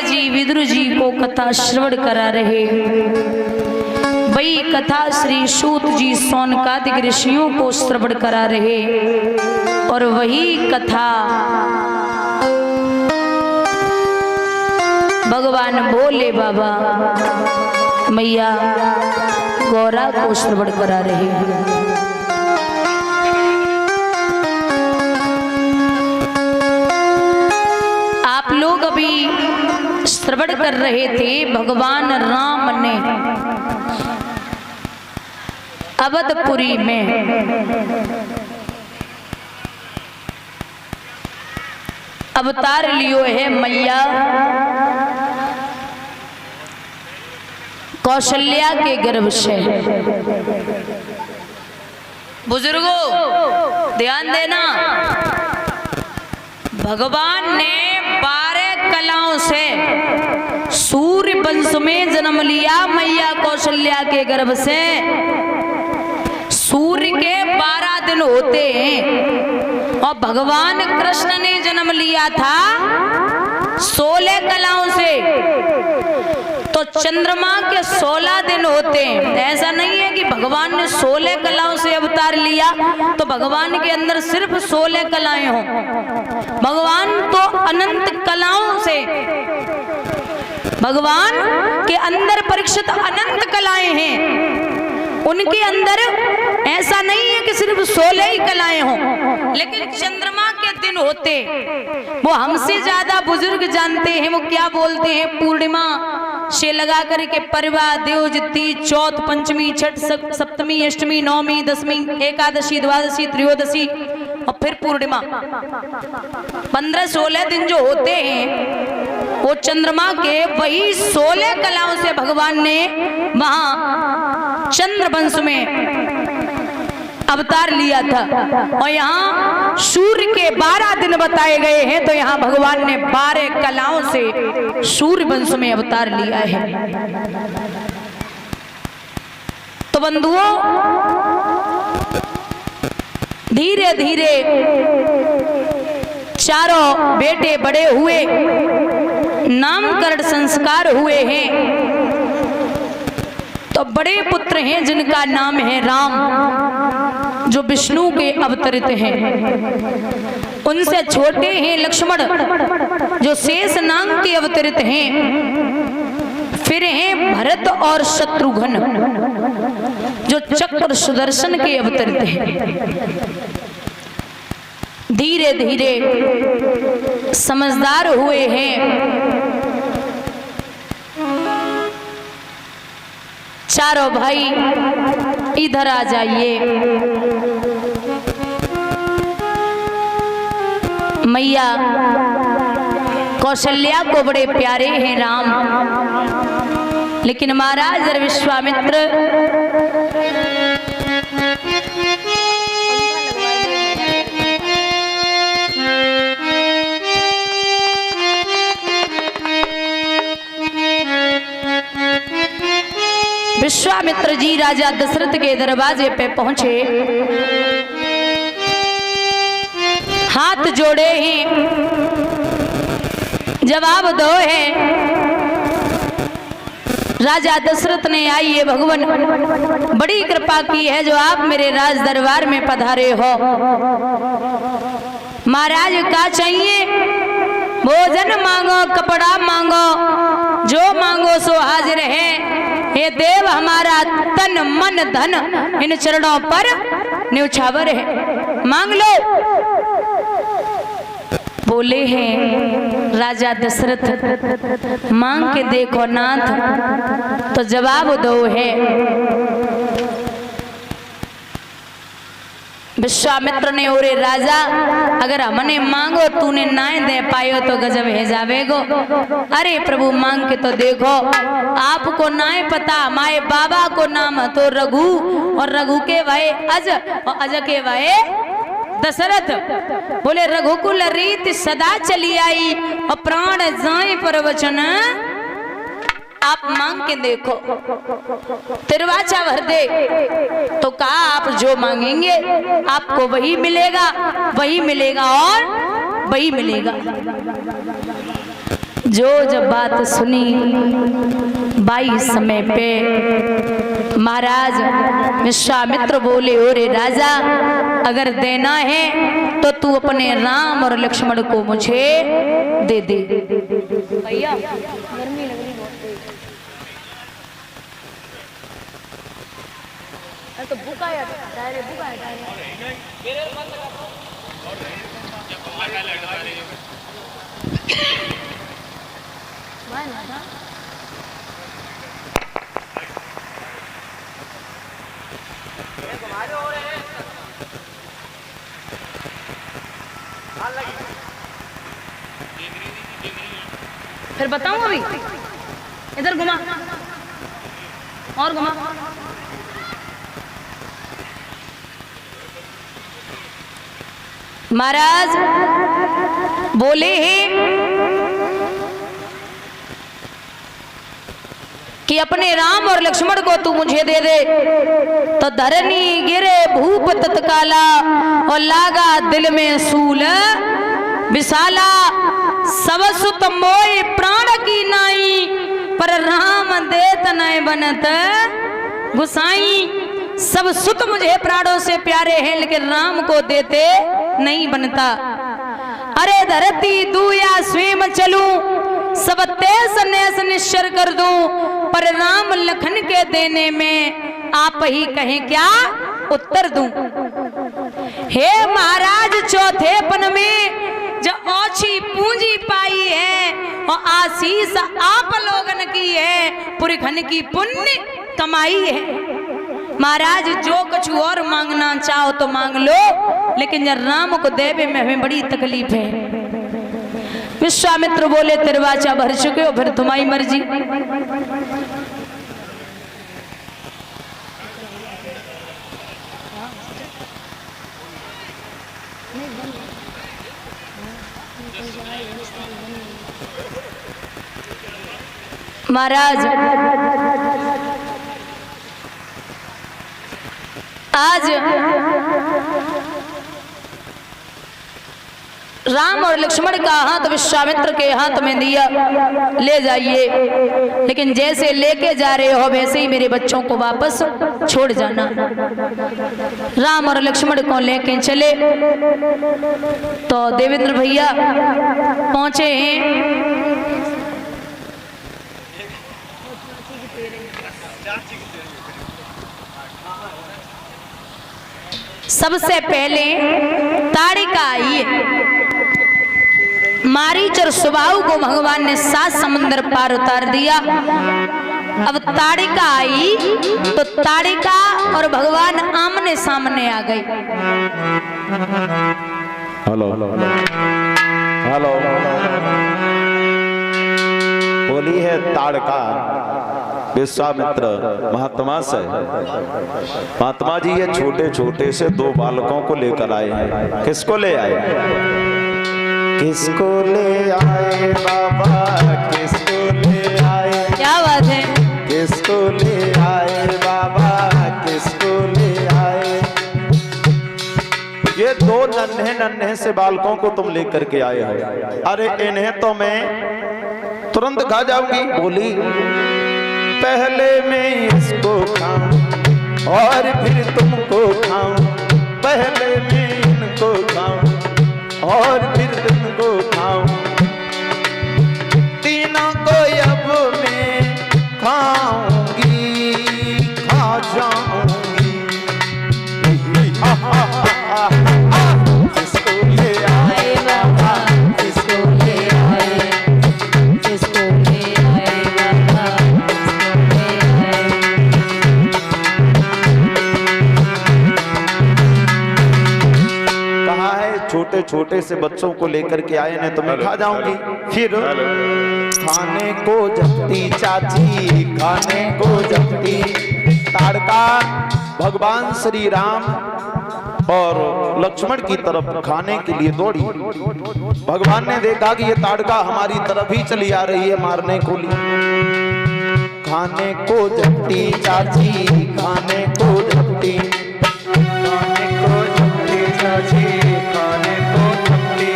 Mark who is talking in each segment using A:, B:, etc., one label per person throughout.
A: जी विदुर जी को कथा श्रवण करा रहे। वही कथा श्री सूत जी सौनकादिक ऋषियों को श्रवण करा रहे और वही कथा भगवान भोले बाबा मैया गौरा को श्रवण करा रहे हैं। आप लोग अभी श्रवण कर रहे थे भगवान राम ने अवधपुरी में अवतार लियो है मैया कौशल्या के गर्भ से। बुजुर्गों ध्यान देना, भगवान ने 12 कलाओं से सूर्य वंश में जन्म लिया मैया कौशल्या के गर्भ से। सूर्य के 12 दिन होते हैं और भगवान कृष्ण ने जन्म लिया था 16 कलाओं से, तो चंद्रमा के 16 दिन होते हैं। ऐसा नहीं है कि भगवान ने 16 कलाओं से अवतार लिया तो भगवान के अंदर सिर्फ 16 कलाएं हों। भगवान तो अनंत कलाओं से, भगवान के अंदर परीक्षित अनंत कलाएं हैं। उनके अंदर ऐसा नहीं है कि सिर्फ 16 ही कलाएं हों, लेकिन चंद्रमा के दिन होते, वो हमसे ज्यादा बुजुर्ग जानते हैं। वो क्या बोलते हैं, पूर्णिमा से लगा करके परिवा देवज तीज चौथ पंचमी छठ सप्तमी अष्टमी नवमी दसवीं एकादशी द्वादशी त्रयोदशी और फिर पूर्णिमा, 15-16 दिन जो होते हैं वो चंद्रमा के वही 16 कलाओं से भगवान ने वहां चंद्रवंश में अवतार लिया था। और यहाँ सूर्य के 12 दिन बताए गए हैं, तो यहाँ भगवान ने 12 कलाओं से सूर्य वंश में अवतार लिया है। तो बंधुओं धीरे धीरे चारों बेटे बड़े हुए, नामकरण संस्कार हुए हैं। तो बड़े पुत्र हैं जिनका नाम है राम, जो विष्णु के अवतरित हैं। उनसे छोटे हैं लक्ष्मण, जो शेष नाग के अवतरित हैं। फिर हैं भरत और शत्रुघ्न, जो चक्र सुदर्शन के अवतरित हैं। धीरे धीरे समझदार हुए हैं चारों भाई। इधर आ जाइए, मैया कौशल्या को बड़े प्यारे हैं राम, लेकिन महाराज विश्वामित्र विश्वामित्र जी राजा दशरथ के दरवाजे पे पहुंचे, हाथ जोड़े हैं, जवाब दो है। राजा दशरथ ने आइए भगवान बड़ी कृपा की है जो आप मेरे राज दरबार में पधारे हो। महाराज क्या चाहिए? भोजन मांगो, कपड़ा मांगो, जो मांगो सो हाजिर है। हे देव हमारा तन मन धन इन चरणों पर न्यौछावर है, मांग लो। बोले हैं राजा दशरथ, मांग के देखो नाथ, तो जवाब दो है। विश्वामित्र ने ओरे राजा, अगर हमने मांगो तूने ना दे पायो तो गजब है जावेगो। अरे प्रभु मांग के तो देखो, आपको ना पता हमारे बाबा को नाम तो रघु, और रघु के भाई अज, और अज के भाई दशरथ। बोले रघुकुल रीत सदा चली आई, और प्राण जाए पर वचन आप मांग के देखो, तिरवाचा भर दे। तो कहा आप जो मांगेंगे आपको वही मिलेगा, वही मिलेगा और वही मिलेगा। जो जब बात सुनी बाई समय पे महाराज विश्वामित्र बोले, ओरे राजा, अगर देना है तो तू अपने राम और लक्ष्मण को मुझे दे दे। भैया गर्मी लग रही बहुत तेज, तो भूखा है डायरेक्ट, भूखा है फिर बताऊं अभी, इधर घुमा और घुमा। महाराज बोले हैं कि अपने राम और लक्ष्मण को तू मुझे दे दे। तो धरनी गिरे भूप तत्काला और लागा दिल में सूल विशाला, सब सुत मोय प्राण की नाई, पर राम देत नय बनत गुसाई। सब सुत मुझे प्राणों से प्यारे हैं, लेकिन राम को देते नहीं बनता। अरे धरती दूया स्वयं चलूं, सब तेज नेस निश्चर कर दूं, पर राम लखन के देने में आप ही कहें क्या उत्तर दूं। हे महाराज, चौथेपन में जो ओछी पूंजी पाई है और आशीष आप लोगन की है, पुरखन की पुण्य कमाई है। महाराज जो कुछ और मांगना चाहो तो मांग लो, लेकिन जब राम को देवे में हमें बड़ी तकलीफ है। विश्वामित्र बोले, तेरे वाचा भर चुके हो, फिर तुम्हारी मर्जी। महाराज आज राम और लक्ष्मण का हाथ विश्वामित्र के हाथ में दिया, ले जाइए, लेकिन जैसे लेके जा रहे हो वैसे ही मेरे बच्चों को वापस छोड़ जाना। राम और लक्ष्मण को लेके चले तो देवेंद्र भैया पहुंचे हैं। सबसे पहले ताड़िका आई। मारीच और सुबाहु को भगवान ने 7 समंदर पार उतार दिया। अब ताड़िका आई तो ताड़िका और भगवान आमने सामने आ गई।
B: हेलो हेलो, बोली है ताड़का विश्वामित्र महात्मा से। महात्मा जी ये छोटे छोटे से 2 बालकों को लेकर आए हैं। किसको ले आए? किसको ले आए बाबा, किसको ले आए?
A: क्या बात है?
B: किसको ले आए बाबा, किसको ले आए? ये 2 नन्हे नन्हे से बालकों को तुम लेकर के आए हो। अरे इन्हें तो मैं तुरंत खा जाऊंगी। बोली पहले मैं इसको खाऊं और फिर तुमको खाऊं, पहले मैं इनको खाऊं और फिर तुमको खाऊं, तीनों को अब मैं खाऊंगी, खा जाऊंगी। किसको ले आए बाबा, किसको ले आए, किसको ले आए बाबा, छोटे छोटे से बच्चों को लेकर के आए ने तो मैं खा जाऊंगी। फिर खाने को जपती चाची, खाने को जपती ताड़का भगवान श्री राम और लक्ष्मण की तरफ खाने के लिए दौड़ी। भगवान ने देखा कि ये ताड़का हमारी तरफ ही चली आ रही है मारने को लिए। खाने को जपती चाची, खाने को जपती, खाने को जपती चाची, खाने को जपती,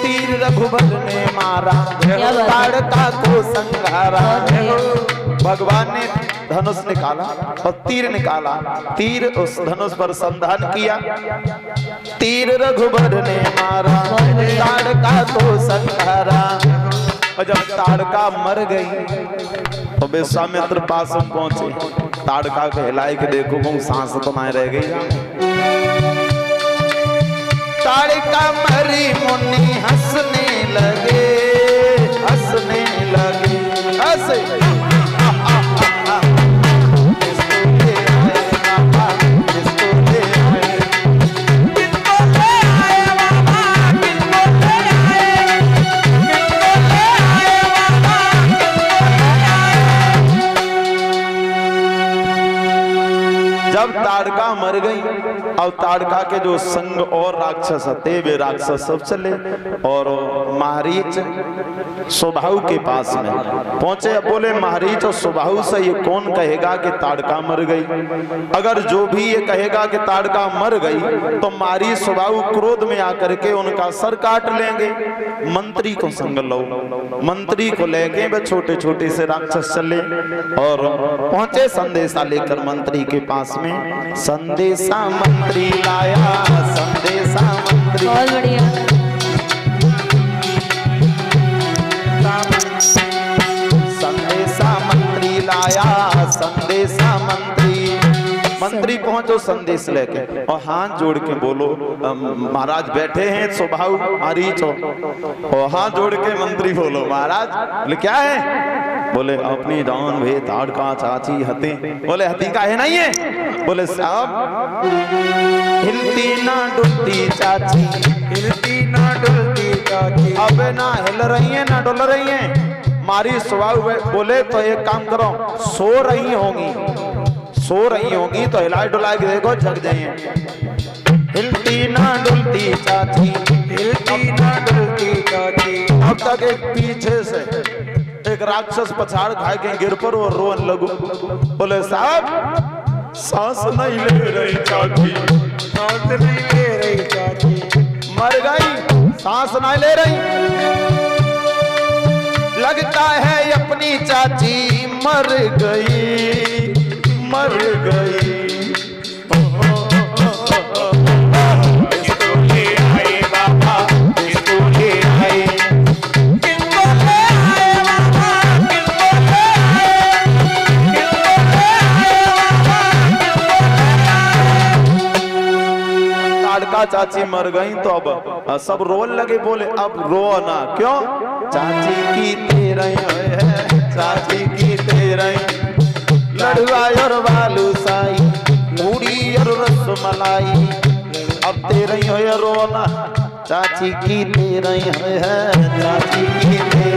B: तीर रघुबर ने मारा,
A: क्या बात है?
B: ताड़का को संघारा।
A: बहुत
B: भगवान ने धनुष निकाला और तीर निकाला, तीर उस धनुष पर संधान किया, तीर रघुबर ने मारा, ताड़का को संघारा। और जब ताड़का मर गई तो विश्वामित्र पास पहुंचे, ताड़का को हिलाए के देखो वो सांस तो ना रह गई। ताड़का मरी मुनि हंसने लगे, हंसने लगे, हंसे जब ताड़का मर गई और ताड़का के जो संग और राक्षस थे वे राक्षस सब चले और महारीच स्वभाव के पास में पहुंचे। बोले महारीच और स्वभाव से ये कौन कहेगा कि ताड़का मर गई? अगर जो भी ये कहेगा कि ताड़का मर गई तो महारीच स्वभाव क्रोध में आकर के उनका सर काट लेंगे। मंत्री को संग लो, मंत्री को लेके वे छोटे छोटे से राक्षस चले और पहुंचे संदेशा लेकर मंत्री के पास में। संदेशा मंत्री लाया, संदेशा मंत्री,
A: बहुत बढ़िया।
B: संदेशा मंत्री लाया, संदेशा मंत्री। मंत्री पहुंचो संदेश लेके और हाथ जोड़ के बोलो, महाराज बैठे हैं स्वभाव मारीच हो, और हाथ जोड़ के मंत्री बोलो महाराज। बोले क्या है? बोले अपनी जान भे ताड़का चाची हती। बोले हती का है नहीं है? बोले साहब हिलती ना डुलती चाची, हिलती ना डुलती चाची, अब ना हिल रही है ना डुल रही है। मारी स्वभाव बोले तो एक काम करो, सो रही होंगी, सो रही होंगी तो हिला डुला के देखो जग जाइए। हिलती ना डुलती चाची, हिलती ना डुलती चाची। अब तक एक पीछे से एक राक्षस पछाड़ खाए के गिर पर और रोन लगू। बोले साहब सांस नहीं ले रही चाची, सांस नहीं ले रही चाची, मर गई, सांस नहीं ले रही। लगता है अपनी चाची मर गई, मर गई। इसको ले आए बाबा, इसको ले आए, किसको ले आए बाबा, किसको ले आए, किसको ले आए बाबा, किसको ले आए। ताड़का चाची मर गई तो अब सब रोन लगे। बोले अब रो ना, क्यों? चाची की तेरा है, चाची की तेरा लड़ुआ और बालू साई, मूड़ी और रसमलाई। अब तेरा ही है रोना, चाची की तेरा है, चाची की तेरा